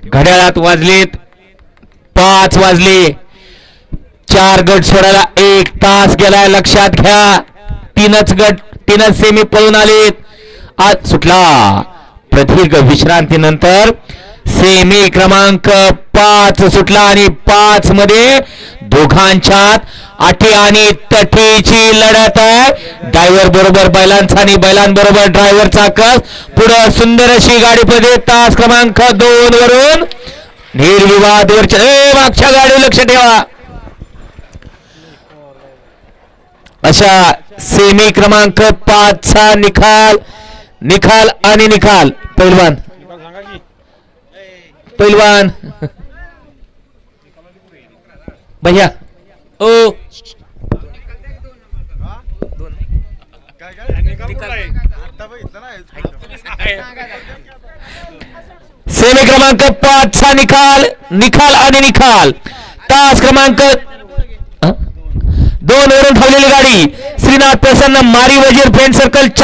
घड्याळात वाजलेत 5 वाजले. 4 गट सोडायला 1 तास गेलाय. लक्षात घ्या. 3च सेमी पळून आलेत. आज सुटला. प्रदीर्घ विश्रांतीनंतर सेमी क्रमांक 5 सुटला आणि 5 मध्ये दोघांच्यात अटी आणि तटीची लढत आहे. ड्रायव्हर बरोबर बैलांचा आणि बैलांबरोबर ड्रायव्हरचा कस. पुढे सुंदर अशी गाडीमध्ये तास क्रमांक 2 वरून निर्विवाद मागच्या गाडी लक्ष ठेवा. अशा सेमी क्रमांक 5 चा निकाल आणि निकाल. पैलवान भैया ओ सेमी क्रमांक 5 चा निकाल आणि निकाल. तास क्रमांक 2 वरून धावलेली गाडी श्रीनाथ प्रसन्न मारी वजीर फ्रेंड सर्कल